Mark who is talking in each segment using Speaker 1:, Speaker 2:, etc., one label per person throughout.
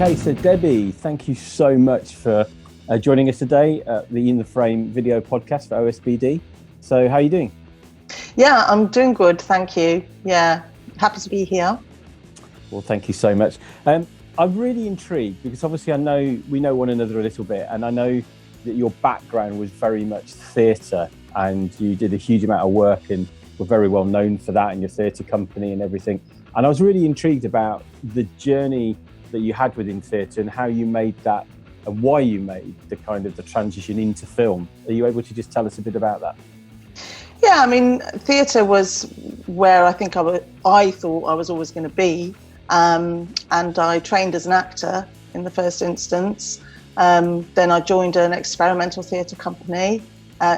Speaker 1: Okay, so Debbie, thank you so much for joining us today at the In the Frame video podcast for OSBD. So how are you doing?
Speaker 2: Yeah, I'm doing good, thank you. Yeah, happy to be here.
Speaker 1: Well, thank you so much. I'm really intrigued because obviously we know one another a little bit, and I know that your background was very much theatre, and you did a huge amount of work and were very well known for that in your theatre company and everything. And I was really intrigued about the journey that you had within theatre and how you made that and why you made the transition into film. Are you able to just tell us a bit about that?
Speaker 2: Yeah, I mean, theatre was where I think I thought I was always going to be. And I trained as an actor in the first instance. Then I joined an experimental theatre company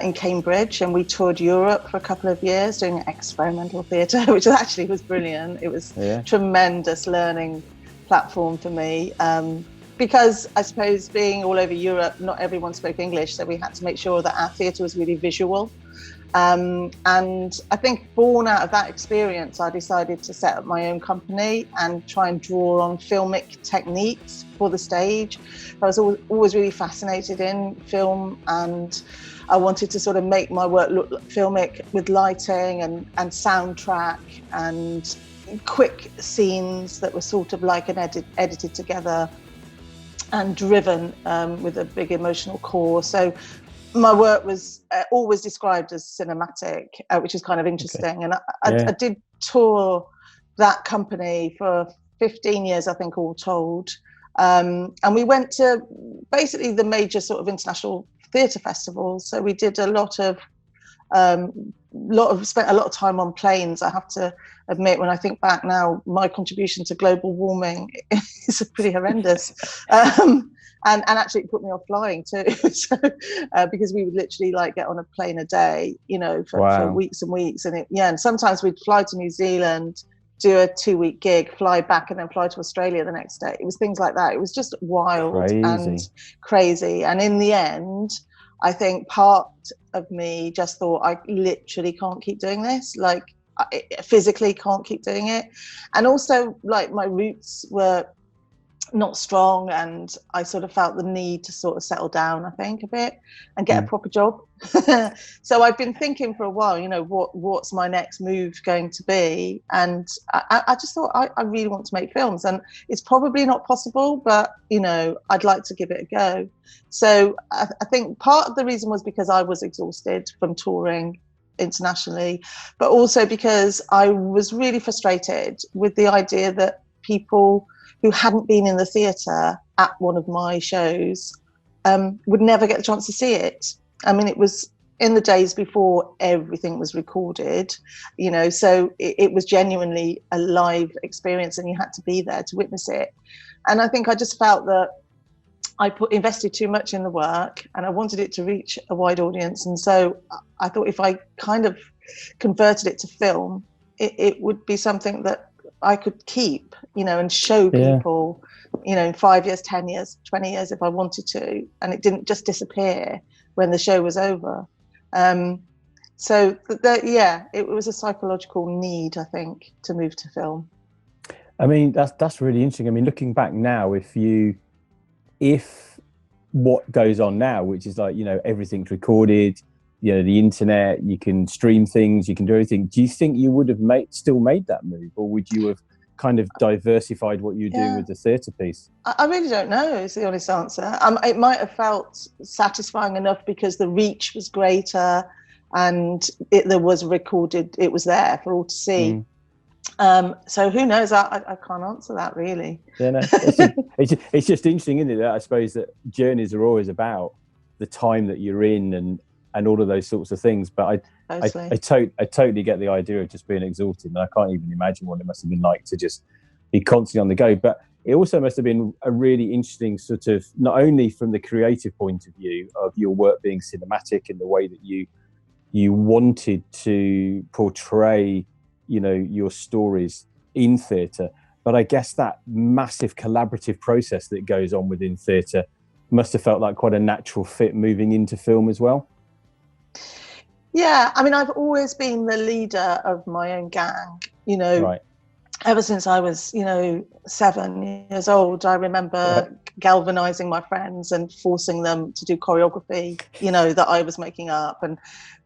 Speaker 2: in Cambridge, and we toured Europe for a couple of years doing experimental theatre, which actually was brilliant. It was tremendous learning platform for me. Because I suppose being all over Europe, not everyone spoke English, so we had to make sure that our theatre was really visual. And I think born out of that experience, I decided to set up my own company and try and draw on filmic techniques for the stage. I was always really fascinated in film, and I wanted to sort of make my work look filmic with lighting and soundtrack and quick scenes that were sort of like edited together and driven with a big emotional core. So my work was always described as cinematic, which is kind of interesting. Okay. And I did tour that company for 15 years, I think, all told. And we went to basically the major sort of international theatre festivals. So we did spent a lot of time on planes. I have to admit, when I think back now, my contribution to global warming is pretty horrendous. And actually it put me off flying too. So, because we would literally get on a plane a day, for weeks and weeks. And sometimes we'd fly to New Zealand, do a 2-week gig, fly back, and then fly to Australia the next day. It was things like that. It was just wild and crazy. And in the end, I think part of me just thought, I literally can't keep doing this. I physically can't keep doing it. And also, my roots were not strong, and I sort of felt the need to sort of settle down, I think, a bit and get a proper job. So I've been thinking for a while, what's my next move going to be? And I just thought, I really want to make films, and it's probably not possible, but I'd like to give it a go. So I think part of the reason was because I was exhausted from touring internationally, but also because I was really frustrated with the idea that people who hadn't been in the theatre at one of my shows would never get the chance to see it. I mean, it was in the days before everything was recorded, so it was genuinely a live experience, and you had to be there to witness it. And I think I just felt that I invested too much in the work, and I wanted it to reach a wide audience. And so I thought if I kind of converted it to film, it would be something that I could keep, and show people, in 5 years, 10 years, 20 years if I wanted to, and it didn't just disappear when the show was over. So it was a psychological need, I think, to move to film.
Speaker 1: I mean, that's really interesting. I mean, looking back now, if what goes on now, which is everything's recorded, the internet, you can stream things, you can do everything. Do you think you would have still made that move, or would you have kind of diversified what you're doing with the theatre piece?
Speaker 2: I really don't know, is the honest answer. It might have felt satisfying enough because the reach was greater, and there was recorded, it was there for all to see. So who knows? I can't answer that really.
Speaker 1: Yeah, no, it's just interesting, isn't it? That I suppose that journeys are always about the time that you're in and all of those sorts of things. But I totally get the idea of just being exhausted, and I can't even imagine what it must have been like to just be constantly on the go. But it also must have been a really interesting sort of, not only from the creative point of view of your work being cinematic in the way that you wanted to portray, your stories in theatre, but I guess that massive collaborative process that goes on within theatre must have felt like quite a natural fit moving into film as well.
Speaker 2: Yeah, I mean, I've always been the leader of my own gang,
Speaker 1: Right.
Speaker 2: ever since I was, 7 years old. I remember galvanizing my friends and forcing them to do choreography, that I was making up, and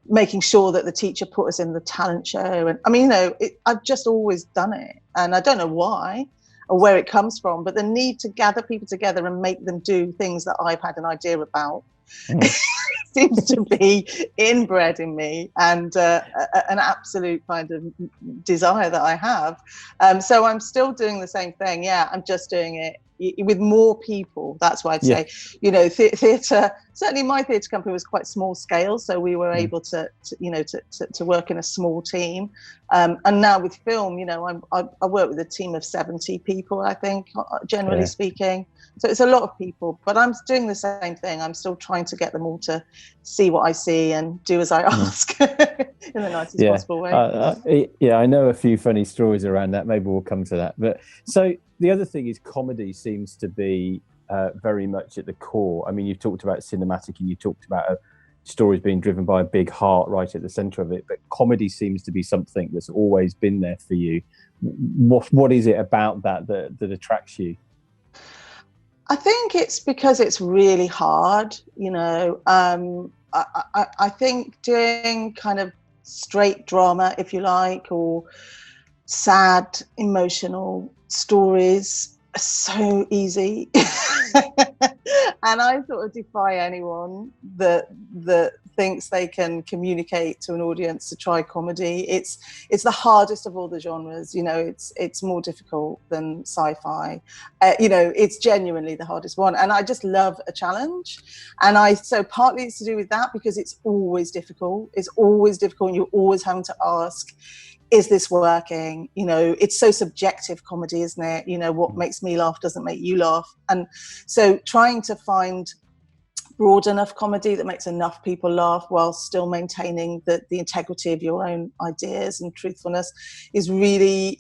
Speaker 2: making sure that the teacher put us in the talent show. And I mean, I've just always done it, and I don't know why or where it comes from, but the need to gather people together and make them do things that I've had an idea about seems to be inbred in me, and an absolute kind of desire that I have. So I'm still doing the same thing. Yeah, I'm just doing it with more people. That's why I'd say, theatre, certainly my theatre company was quite small scale, so we were able to work in a small team. And now with film, I work with a team of 70 people, I think, generally speaking. So it's a lot of people, but I'm doing the same thing. I'm still trying to get them all to see what I see and do as I ask in the nicest possible way.
Speaker 1: I know a few funny stories around that. Maybe we'll come to that. But so the other thing is comedy seems to be very much at the core. I mean, you've talked about cinematic and you talked about stories being driven by a big heart right at the center of it, but comedy seems to be something that's always been there for you. What is it about that attracts you?
Speaker 2: I think it's because it's really hard, I think doing kind of straight drama, if you like, or sad, emotional stories are so easy. And I sort of defy anyone that thinks they can communicate to an audience to try comedy. It's the hardest of all the genres. It's more difficult than sci-fi. It's genuinely the hardest one, and I just love a challenge. And so partly it's to do with that, because it's always difficult. It's always difficult, and you're always having to ask, is this working? It's so subjective, comedy, isn't it? What makes me laugh doesn't make you laugh. And so trying to find broad enough comedy that makes enough people laugh while still maintaining the integrity of your own ideas and truthfulness is really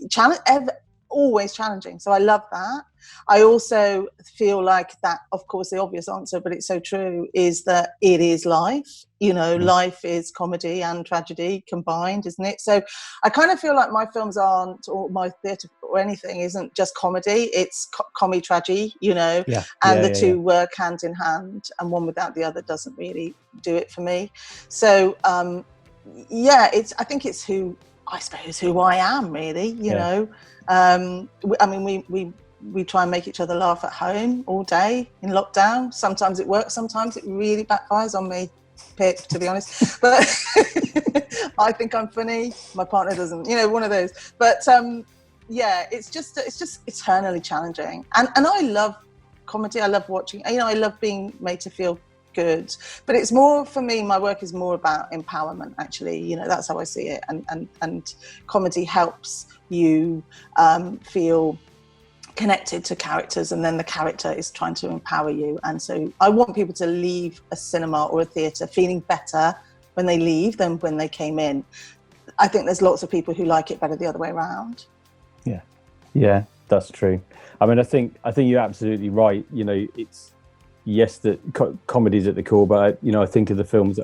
Speaker 2: always challenging. So I love that. I also feel like that, of course, the obvious answer, but it's so true, is that it is life. Life is comedy and tragedy combined, isn't it? So I kind of feel like my films aren't, or my theatre or anything isn't just comedy, it's comedy tragedy, and the two work hand in hand, and one without the other doesn't really do it for me. So I think it's who I am, really, I mean, we try and make each other laugh at home all day in lockdown. Sometimes it works, sometimes it really backfires on me, Pip, to be honest. But I think I'm funny, my partner doesn't, one of those. But it's just eternally challenging. And I love comedy, I love watching, I love being made to feel good. But it's more, for me, my work is more about empowerment, actually. That's how I see it. And comedy helps you feel connected to characters, and then the character is trying to empower you. And so I want people to leave a cinema or a theatre feeling better when they leave than when they came in. I think there's lots of people who like it better the other way around.
Speaker 1: Yeah, that's true. I mean, I think you're absolutely right. It's that comedy's at the core, but I think of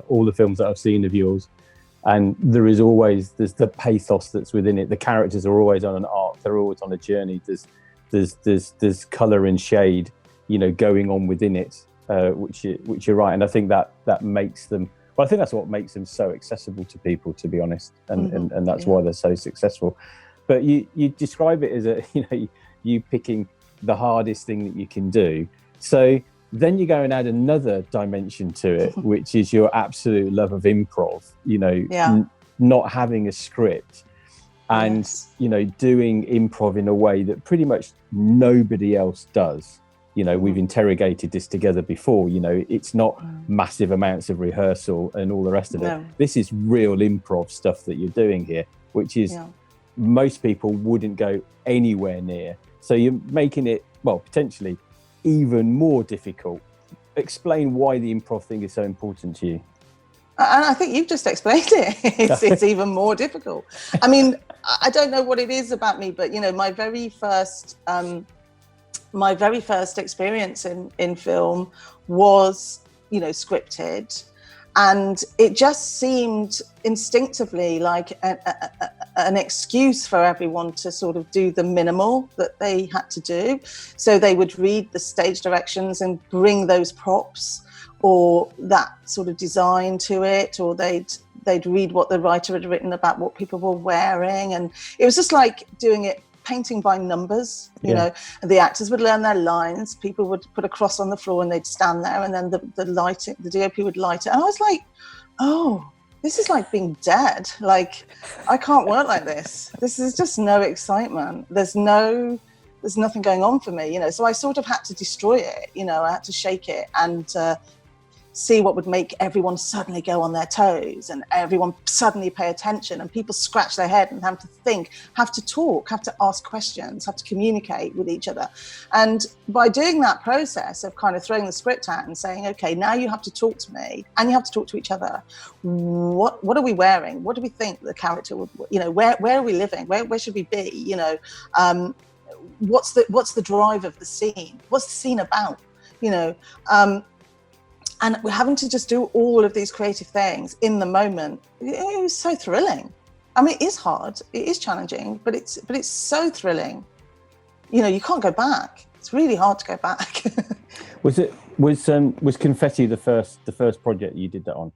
Speaker 1: all the films that I've seen of yours, and there's the pathos that's within it. The characters are always on an arc, they're always on a journey. There's colour and shade, going on within it, which you're right. And I think that makes them. Well, I think that's what makes them so accessible to people, to be honest, and that's why they're so successful. But you describe it as you picking the hardest thing that you can do. So then you go and add another dimension to it, which is your absolute love of improv. Not having a script. And doing improv in a way that pretty much nobody else does. We've interrogated this together before. It's not massive amounts of rehearsal and all the rest of it. This is real improv stuff that you're doing here, which is most people wouldn't go anywhere near. So you're making it, well, potentially even more difficult. Explain why the improv thing is so important to you.
Speaker 2: And I think you've just explained it. It's even more difficult. I mean, I don't know what it is about me, but my very first experience in film was, scripted, And it just seemed instinctively like an excuse for everyone to sort of do the minimal that they had to do. So they would read the stage directions and bring those props or that sort of design to it, or they'd read what the writer had written about what people were wearing. And it was just like doing it, painting by numbers, you know. And the actors would learn their lines, people would put a cross on the floor and they'd stand there, and then the lighting, the DOP would light it. And I was like, oh, this is like being dead. Like, I can't work like this. This is just no excitement. There's nothing going on for me, you know. So I sort of had to destroy it, you know. I had to shake it and see what would make everyone suddenly go on their toes and everyone suddenly pay attention, and people scratch their head and have to think, have to talk, have to ask questions, have to communicate with each other. And by doing that process of kind of throwing the script out and saying, okay, now you have to talk to me and you have to talk to each other. What are we wearing? What do we think the character would, you know, where are we living? Where should we be? You know, what's the drive of the scene? What's the scene about? You know, and we're having to just do all of these creative things in the moment. It was so thrilling. I mean, it is hard, it is challenging, but it's so thrilling. You know, you can't go back. It's really hard to go back.
Speaker 1: Was Confetti the first project you did that on?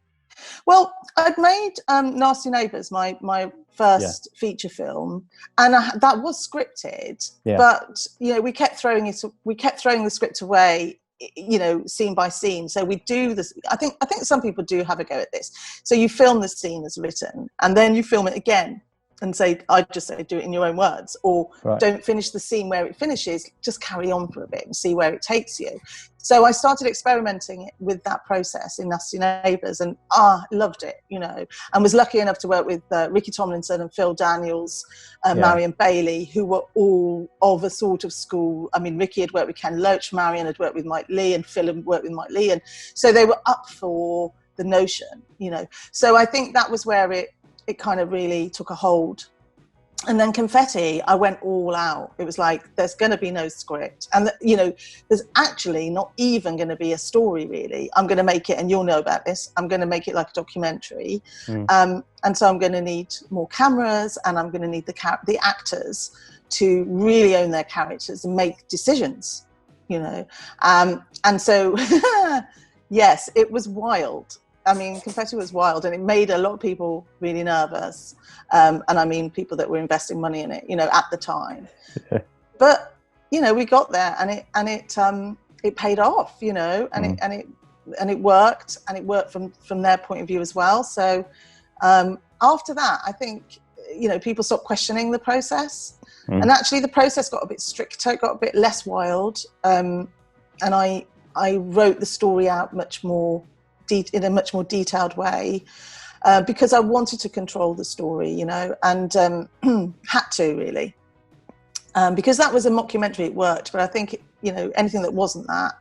Speaker 2: Well, I'd made Nasty Neighbours, my first feature film, and that was scripted. But you know, we kept throwing the script away, you know, scene by scene. So we do this. I think some people do have a go at this. So you film the scene as written, and then you film it again and say, I'd just say, do it in your own words, or don't finish the scene where it finishes, just carry on for a bit and see where it takes you. So I started experimenting with that process in Nasty Neighbours, and loved it, you know, and was lucky enough to work with Ricky Tomlinson and Phil Daniels, Marion Bailey, who were all of a sort of school. I mean, Ricky had worked with Ken Loach, Marion had worked with Mike Leigh, and Phil had worked with Mike Leigh, and so they were up for the notion, you know. So I think that was where it kind of really took a hold. And then Confetti, I went all out. It was like, there's going to be no script. And, you know, there's actually not even going to be a story, really. I'm going to make it, and you'll know about this, I'm going to make it like a documentary. And so I'm going to need more cameras, and I'm going to need the actors to really own their characters and make decisions, you know. And so, yes, it was wild. I mean, Confetti was wild, and it made a lot of people really nervous. And I mean, people that were investing money in it, you know, at the time. But, you know, we got there, and it paid off, you know, and it worked, and it worked from their point of view as well. So after that, I think, you know, people stopped questioning the process, and actually the process got a bit stricter, got a bit less wild. And I wrote the story out in a much more detailed way, because I wanted to control the story, you know, and had to, really, because that was a mockumentary. It worked, but I think, you know, anything that wasn't that,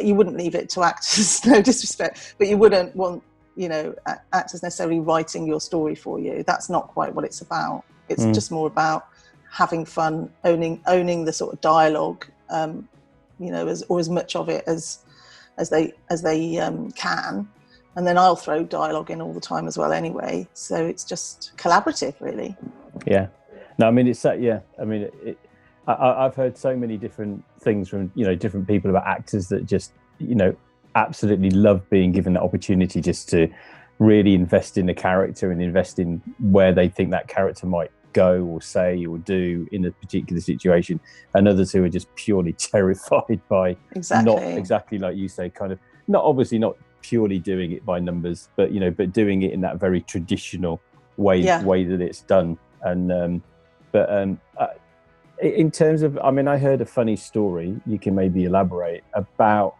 Speaker 2: you wouldn't leave it to actors. No disrespect, but you wouldn't want, you know, actors necessarily writing your story for you. That's not quite what it's about. It's just more about having fun, owning the sort of dialogue, you know, as much of it as they can, and then I'll throw dialogue in all the time as well anyway, so it's just collaborative, really.
Speaker 1: No, I mean, it's I mean, I've heard so many different things from, you know, different people about actors that just, you know, absolutely love being given that opportunity just to really invest in the character and invest in where they think that character might go or say or do in a particular situation, and others who are just purely terrified by not exactly like you say, kind of not purely doing it by numbers, but, you know, but doing it in that very traditional way that it's done. And in terms of, I mean, I heard a funny story, you can maybe elaborate about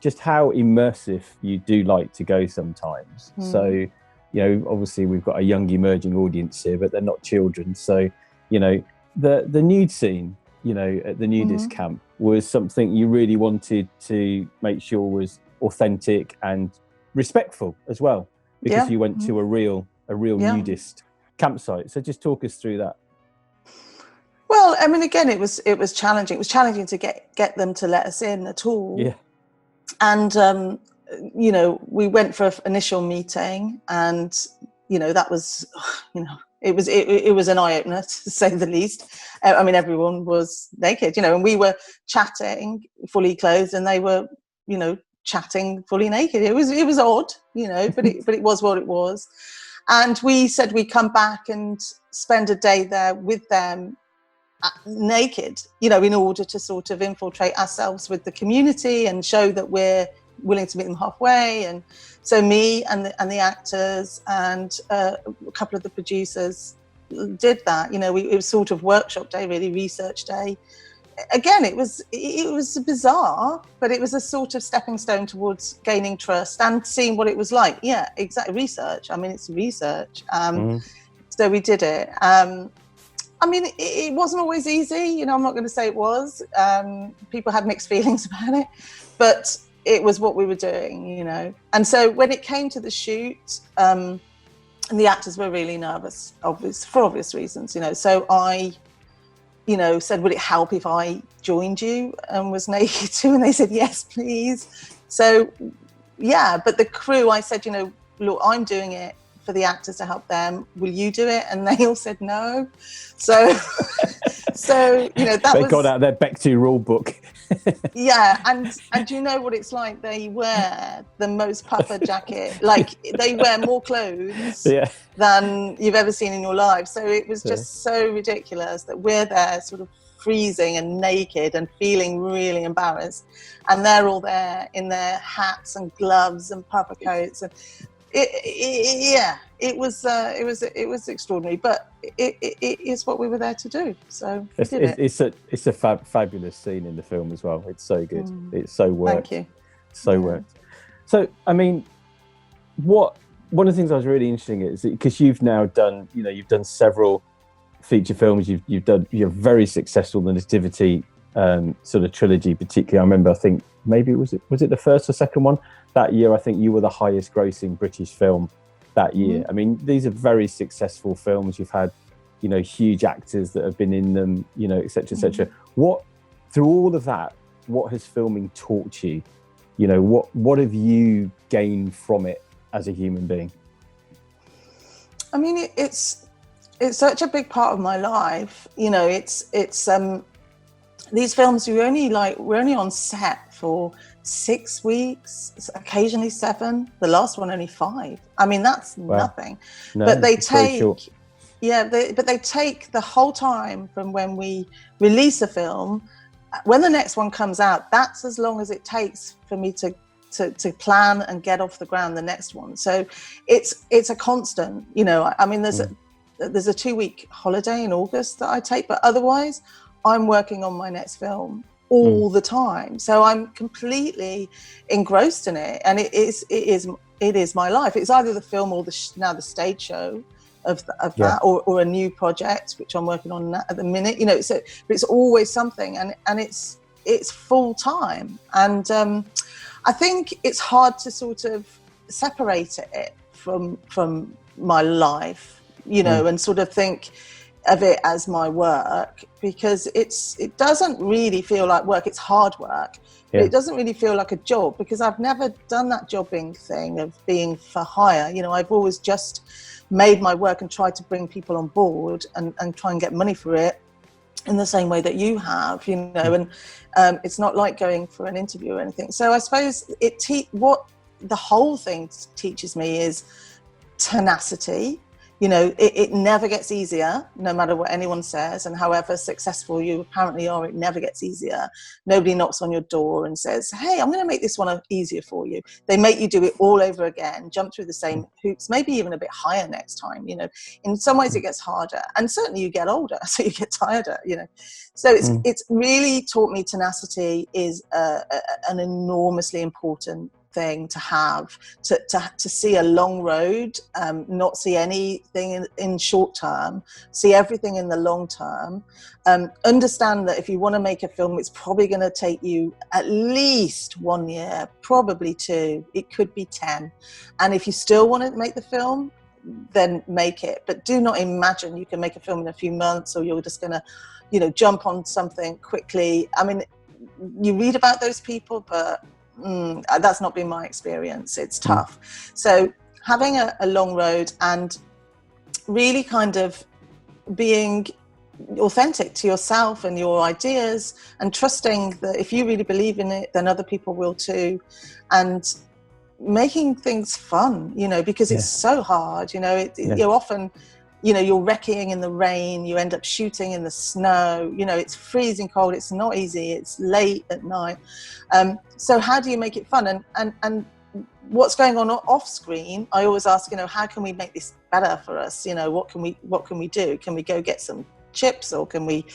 Speaker 1: just how immersive you do like to go sometimes. So, you know, obviously we've got a young emerging audience here, but they're not children. So, you know, the nude scene, you know, at the nudist camp was something you really wanted to make sure was authentic and respectful as well, because you went to a real nudist campsite. So just talk us through that.
Speaker 2: Well, I mean, again, it was challenging. It was challenging to get them to let us in at all. And you know, we went for an initial meeting, and, you know, that was, you know, it was an eye-opener, to say the least. I mean, everyone was naked, you know, and we were chatting fully clothed, and they were, you know, chatting fully naked. It was odd, you know, but it was what it was. And we said we'd come back and spend a day there with them naked, you know, in order to sort of infiltrate ourselves with the community and show that we're willing to meet them halfway. And so me and the actors and a couple of the producers did that. You know, it was sort of workshop day, really, research day. Again, it was bizarre, but it was a sort of stepping stone towards gaining trust and seeing what it was like. Yeah, exactly. Research. I mean, it's research. So we did it. I mean, it wasn't always easy. You know, I'm not going to say it was. People had mixed feelings about it, but it was what we were doing, you know. And so when it came to the shoot, and the actors were really nervous, for obvious reasons, you know. So I, you know, said, would it help if I joined you and was naked too? And they said, yes, please. So, yeah, but the crew, I said, you know, look, I'm doing it for the actors to help them. Will you do it? And they all said no. So, you know, they
Speaker 1: got out their back to rule book.
Speaker 2: Yeah, and you know what it's like? They wear the most puffer jacket, like they wear more clothes than you've ever seen in your life. So it was just so ridiculous that we're there sort of freezing and naked and feeling really embarrassed, and they're all there in their hats and gloves and puffer coats, and it was extraordinary, but it is what we were there to do. So
Speaker 1: it's a fabulous scene in the film as well. It's so good. It's so worked.
Speaker 2: Thank you.
Speaker 1: Worked. So I mean, one of the things I was really interesting is because you've now done, you know, you've done several feature films. You're very successful. The Nativity sort of trilogy, particularly. I remember, I think maybe was it the first or second one that year? I think you were the highest grossing British film that year. I mean, these are very successful films. You've had, you know, huge actors that have been in them, you know, et cetera, et cetera. What, through all of that, what has filming taught you? You know, what have you gained from it as a human being?
Speaker 2: I mean, it's such a big part of my life. You know, it's these films, we're only on set for 6 weeks, occasionally 7. The last one only 5. I mean, that's nothing.
Speaker 1: No,
Speaker 2: but they take, but they take the whole time from when we release a film, when the next one comes out. That's as long as it takes for me to plan and get off the ground the next one. So it's a constant. You know, I mean, there's a 2-week holiday in August that I take, but otherwise I'm working on my next film all the time. So I'm completely engrossed in it, and it is my life. It's either the film or now the stage show of that, or a new project which I'm working on at the minute. You know, so it's always something, and it's full time. And I think it's hard to sort of separate it from my life, you know, and sort of think of it as my work, because it doesn't really feel like work. It's hard work, but it doesn't really feel like a job, because I've never done that jobbing thing of being for hire. You know, I've always just made my work and tried to bring people on board and try and get money for it in the same way that you have, you know. And it's not like going for an interview or anything. So I suppose what the whole thing teaches me is tenacity. You know, it never gets easier, no matter what anyone says, and however successful you apparently are, it never gets easier. Nobody knocks on your door and says, hey, I'm going to make this one easier for you. They make you do it all over again, jump through the same hoops, maybe even a bit higher next time. You know, in some ways it gets harder, and certainly you get older, so you get tireder, you know. So it's really taught me tenacity is an enormously important thing to have, to see a long road, not see anything in short term, see everything in the long term, understand that if you want to make a film, it's probably going to take you at least 1 year, probably 2, it could be 10, and if you still want to make the film, then make it. But do not imagine you can make a film in a few months, or you're just going to, you know, jump on something quickly. I mean, you read about those people, but that's not been my experience. It's tough. So having a long road and really kind of being authentic to yourself and your ideas, and trusting that if you really believe in it, then other people will too, and making things fun, you know, because it's so hard, you know, you're often, you know, you're wrecking in the rain, you end up shooting in the snow, you know, it's freezing cold, it's not easy, it's late at night. So how do you make it fun? And what's going on off screen, I always ask, you know, how can we make this better for us? You know, what can we do? Can we go get some chips, or can we,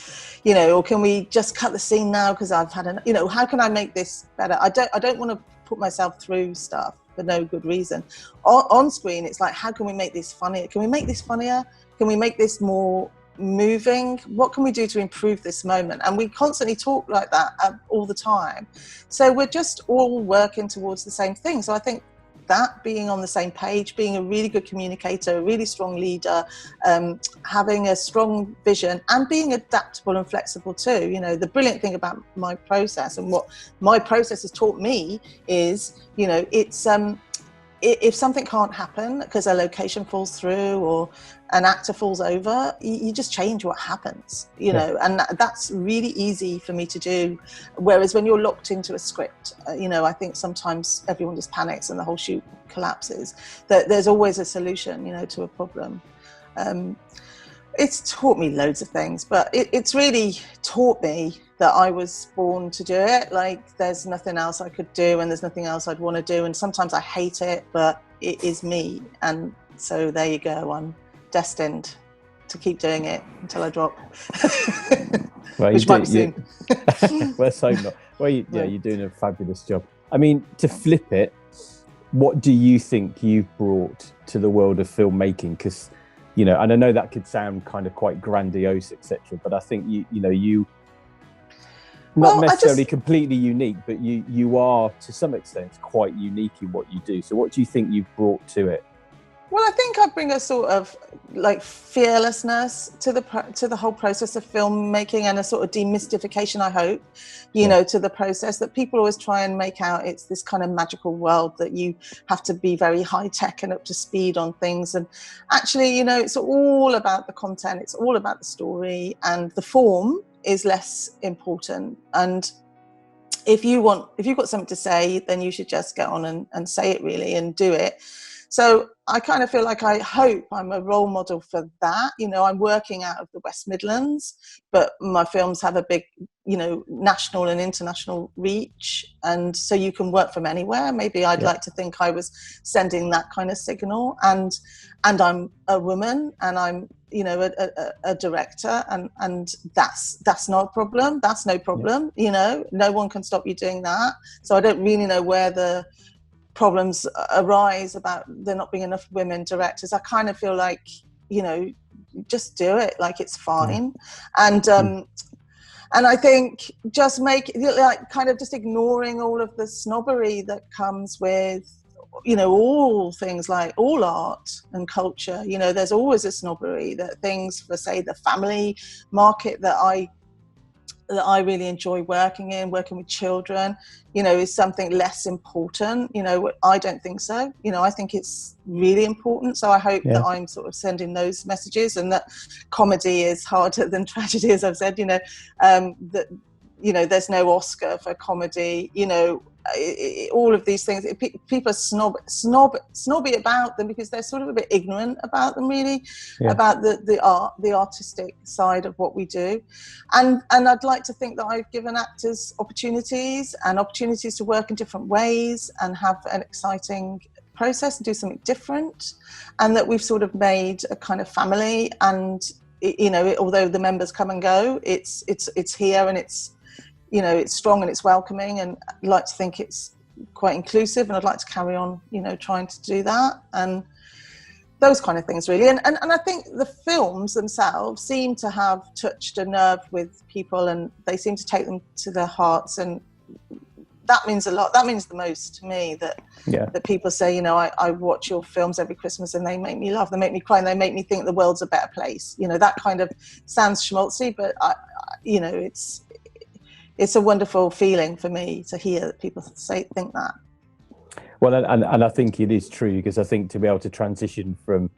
Speaker 2: you know, or can we just cut the scene now because I've had you know, how can I make this better? I don't want to put myself through stuff for no good reason. On screen, it's like, how can we make this funnier? Can we make this funnier? Can we make this more moving? What can we do to improve this moment? And we constantly talk like that all the time. So we're just all working towards the same thing. So I think that being on the same page, being a really good communicator, a really strong leader, having a strong vision, and being adaptable and flexible too. You know, the brilliant thing about my process, and what my process has taught me, is, you know, it's if something can't happen because a location falls through or an actor falls over, you just change what happens, you know, and that's really easy for me to do. Whereas when you're locked into a script, you know, I think sometimes everyone just panics and the whole shoot collapses. There's always a solution, you know, to a problem. It's taught me loads of things, but it's really taught me that I was born to do it. Like, there's nothing else I could do, and there's nothing else I'd want to do. And sometimes I hate it, but it is me. And so there you go. I'm destined to keep doing it until I drop.
Speaker 1: Well,
Speaker 2: which might be soon.
Speaker 1: Let's hope not. Well, you're doing a fabulous job. I mean, to flip it, what do you think you've brought to the world of filmmaking? Because, you know, and I know that could sound kind of quite grandiose, etc., but I think you not necessarily completely unique, but you are to some extent quite unique in what you do. So what do you think you've brought to it?
Speaker 2: Well, I think I bring a sort of like fearlessness to the whole process of filmmaking, and a sort of demystification, I hope, you know, to the process, that people always try and make out it's this kind of magical world that you have to be very high tech and up to speed on things. And actually, you know, it's all about the content, it's all about the story, and the form is less important. And if you've got something to say, then you should just get on and say it, really, and do it. So I kind of feel like, I hope I'm a role model for that. You know, I'm working out of the West Midlands, but my films have a big, you know, national and international reach. And so you can work from anywhere. Maybe I'd like to think I was sending that kind of signal. And I'm a woman, and I'm, you know, a director, and that's not a problem. That's no problem. You know, no one can stop you doing that. So I don't really know where the problems arise about there not being enough women directors. I kind of feel like, you know, just do it, like it's fine. And I think just kind of just ignoring all of the snobbery that comes with, you know, all things, like all art and culture. You know, there's always a snobbery that things for, say, the family market that I really enjoy working with children, you know, is something less important. You know, I don't think so. You know, I think it's really important. So I hope that I'm sort of sending those messages, and that comedy is harder than tragedy, as I've said, you know, that, you know, there's no Oscar for comedy, you know, all of these things. People are snobby about them because they're sort of a bit ignorant about them, really, about the artistic side of what we do. And I'd like to think that I've given actors opportunities to work in different ways and have an exciting process and do something different, and that we've sort of made a kind of family. And, you know, although the members come and go, it's here, and it's, you know, it's strong and it's welcoming, and I'd like to think it's quite inclusive, and I'd like to carry on, you know, trying to do that, and those kind of things, really. And I think the films themselves seem to have touched a nerve with people, and they seem to take them to their hearts, and that means a lot. That means the most to me, that people say, you know, I watch your films every Christmas and they make me laugh, they make me cry, and they make me think the world's a better place. You know, that kind of sounds schmaltzy, but you know, it's a wonderful feeling for me to hear that people think that.
Speaker 1: Well, and I think it is true, because I think to be able to transition from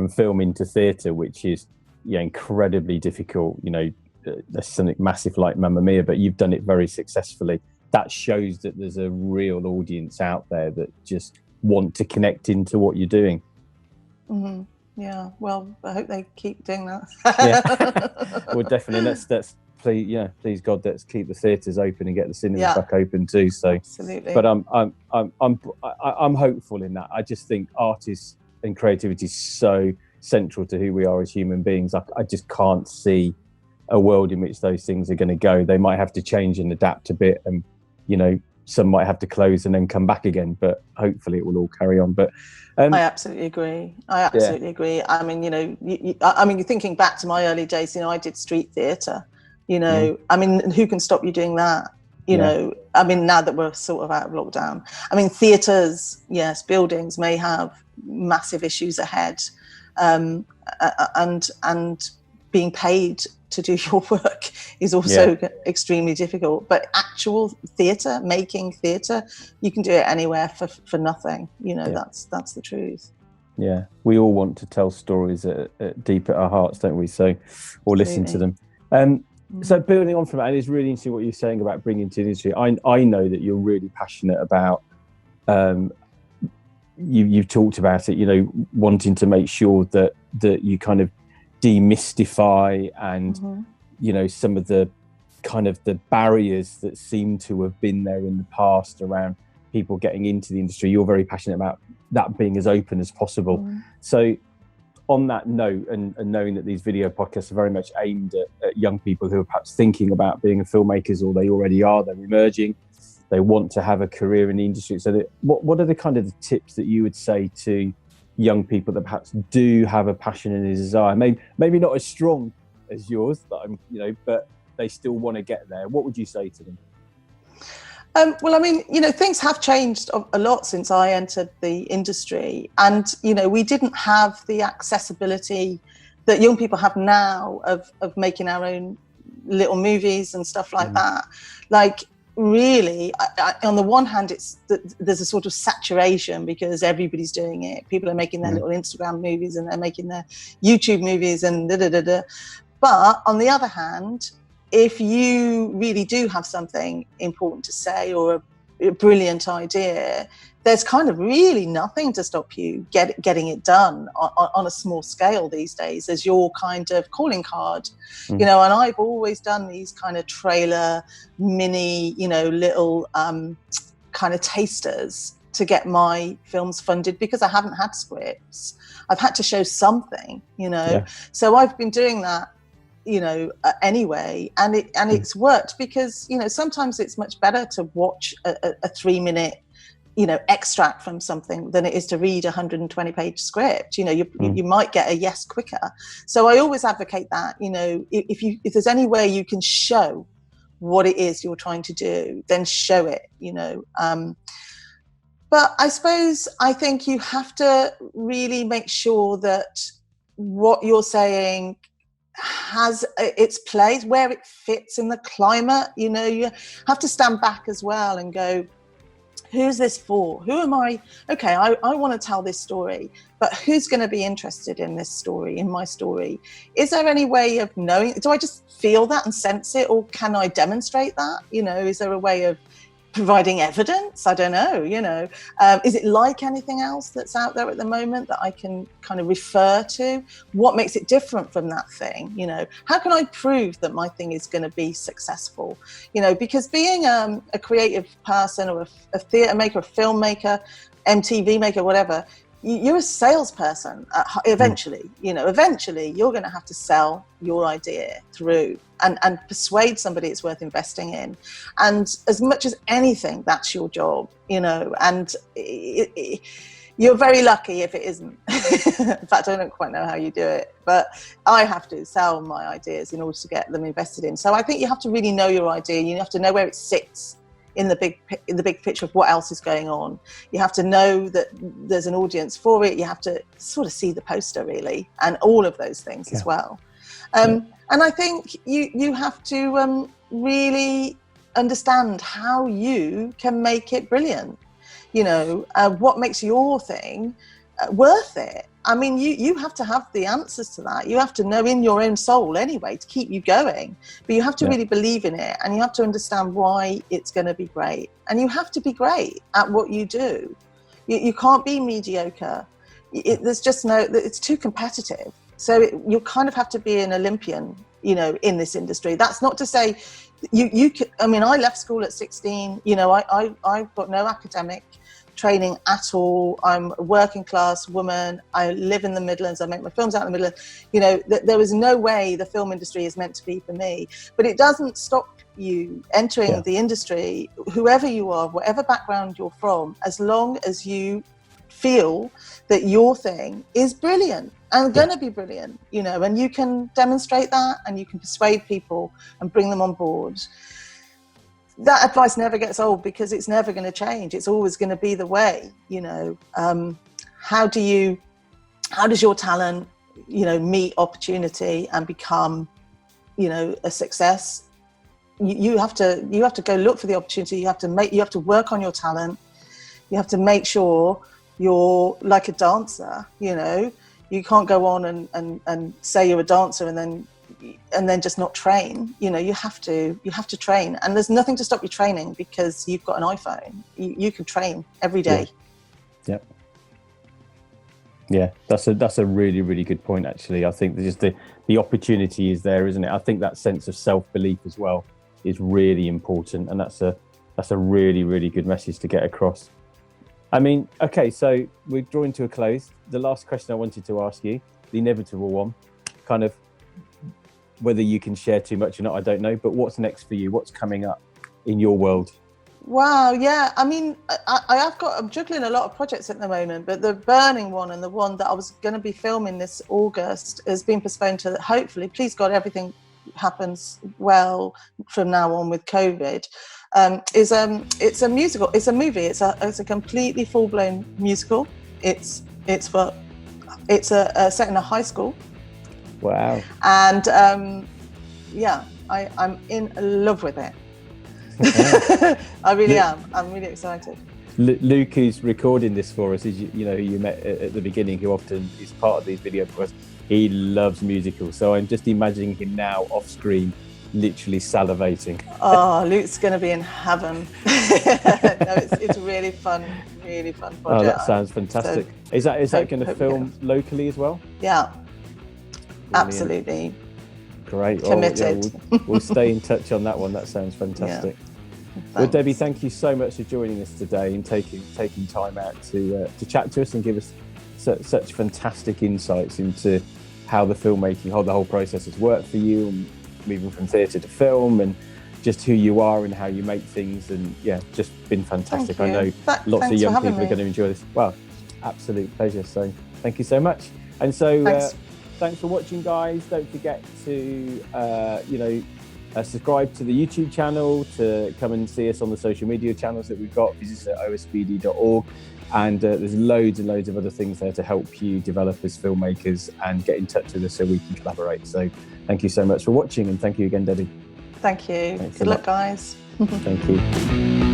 Speaker 1: film into theatre, which is incredibly difficult, there's something massive like Mamma Mia, but you've done it very successfully. That shows that there's a real audience out there that just want to connect into what you're doing.
Speaker 2: Mm-hmm. Yeah, well, I hope they keep doing that.
Speaker 1: Yeah. Well, definitely. Let's please God, let's keep the theatres open and get the cinemas back open too. So,
Speaker 2: absolutely.
Speaker 1: But I'm hopeful in that. I just think art and creativity is so central to who we are as human beings. I just can't see a world in which those things are going to go. They might have to change and adapt a bit, and some might have to close and then come back again, but hopefully it will all carry on. But
Speaker 2: I absolutely agree. I mean, you're thinking back to my early days. I did street theatre. I mean, who can stop you doing that? I mean, now that we're sort of out of lockdown, I mean, theatres, yes, buildings may have massive issues ahead, and being paid to do your work is also extremely difficult. But actual theatre, making theatre, you can do it anywhere for nothing. That's the truth. Yeah,
Speaker 1: we all want to tell stories deep at our hearts, don't we? So, or listen to them. So building on from that, and it's really interesting what you're saying about bringing to the industry. I know that you're really passionate about. You've talked about it. Wanting to make sure that you kind of demystify and some of the kind of the barriers that seem to have been there in the past around people getting into the industry. You're very passionate about that being as open as possible. So on that note, and knowing that these video podcasts are very much aimed at young people who are perhaps thinking about being filmmakers, or they already are, they're emerging, they want to have a career in the industry. So what are the kind of the tips that you would say to young people that perhaps do have a passion and a desire, maybe not as strong as yours, but they still want to get there? What would you say to them?
Speaker 2: Well, I mean, things have changed a lot since I entered the industry, and we didn't have the accessibility that young people have now of making our own little movies and stuff like that. Like, really, on the one hand, there's a sort of saturation because everybody's doing it. People are making their little Instagram movies, and they're making their YouTube movies, and But on the other hand, if you really do have something important to say, or a brilliant idea, there's kind of really nothing to stop you getting it done on a small scale these days as your kind of calling card. And I've always done these kind of trailer mini, little kind of tasters to get my films funded, because I haven't had scripts. I've had to show something, So I've been doing that anyway, and it's worked, because sometimes it's much better to watch a 3-minute extract from something than it is to read a 120-page script. You might get a yes quicker. So I always advocate that, if there's any way you can show what it is you're trying to do, then show it. But I think you have to really make sure that what you're saying has its place, where it fits in the climate. You have to stand back as well and go, who's this for? Who am I? Okay, I want to tell this story, but who's going to be interested in this story, in my story? Is there any way of knowing? Do I just feel that and sense it, or can I demonstrate that? Is there a way of providing evidence? I don't know. Is it like anything else that's out there at the moment that I can kind of refer to? What makes it different from that thing? How can I prove that my thing is going to be successful? Because being a creative person, or a theatre maker, a filmmaker, MTV maker, whatever, you're a salesperson eventually. Eventually you're going to have to sell your idea through and persuade somebody it's worth investing in. And as much as anything, that's your job, and you're very lucky if it isn't. In fact, I don't quite know how you do it, but I have to sell my ideas in order to get them invested in. So I think you have to really know your idea. You have to know where it sits in the big picture of what else is going on. You have to know that there's an audience for it. You have to sort of see the poster, really, and all of those things as well. And I think you have to really understand how you can make it brilliant. You know, what makes your thing worth it. I mean, you have to have the answers to that. You have to know in your own soul anyway to keep you going, but you have to really believe in it, and you have to understand why it's going to be great, and you have to be great at what you do. You can't be mediocre. There's just no, it's too competitive. So you kind of have to be an Olympian, you know, in this industry. That's not to say you could, I mean, I left school at 16, you know, I've got no academic training at all. I'm a working class woman. I live in the Midlands. I make my films out in the Midlands. You know, there was no way the film industry is meant to be for me. But it doesn't stop you entering the industry, whoever you are, whatever background you're from, as long as you feel that your thing is brilliant and going to be brilliant, you know, and you can demonstrate that and you can persuade people and bring them on board. That advice never gets old because it's never going to change. It's always going to be the way, you know. How does your talent, you know, meet opportunity and become, you know, a success? You have to go look for the opportunity. You have to work on your talent. You have to make sure you're like a dancer, you know. You can't go on and say you're a dancer and then just not train. You know, you have to train, and there's nothing to stop you training because you've got an iPhone. You can train every day.
Speaker 1: Yeah, that's a really, really good point, actually. I think just the opportunity is there, isn't it? I think that sense of self-belief as well is really important, and that's a really, really good message to get across. I mean, okay, so we're drawing to a close. The last question I wanted to ask you, the inevitable one, kind of whether you can share too much or not, I don't know, but what's next for you? What's coming up in your world?
Speaker 2: Wow, yeah. I mean, I'm juggling a lot of projects at the moment, but the burning one and the one that I was going to be filming this August has been postponed to, hopefully, please God, everything happens well from now on with COVID. It's a musical. It's a movie. It's a completely full-blown musical. It's set in a high school.
Speaker 1: Wow.
Speaker 2: And I'm in love with it. I really am. I'm really excited.
Speaker 1: Luke, who's recording this for us, is you know who you met at the beginning, who often is part of these videos for us. He loves musicals, so I'm just imagining him now off screen, literally salivating.
Speaker 2: Oh, Luke's going to be in heaven. No, it's really fun project.
Speaker 1: Oh, that sounds fantastic. So, is that going to film locally as well?
Speaker 2: Yeah, brilliant. Absolutely.
Speaker 1: Great.
Speaker 2: Committed.
Speaker 1: We'll stay in touch on that one. That sounds fantastic. Yeah. Well, Debbie, thank you so much for joining us today and taking time out to chat to us and give us such fantastic insights into how the filmmaking, how the whole process has worked for you, and moving from theatre to film, and just who you are and how you make things. And yeah, just been fantastic. I know lots of young people are going to enjoy this. Well, absolute pleasure. So thank you so much. And so thanks for watching, guys. Don't forget to subscribe to the YouTube channel, to come and see us on the social media channels that we've got. Visit osbd.org, and there's loads and loads of other things there to help you develop as filmmakers and get in touch with us so we can collaborate. So thank you so much for watching, and thank you again, Debbie.
Speaker 2: Thank you. Good luck, guys.
Speaker 1: Thank you.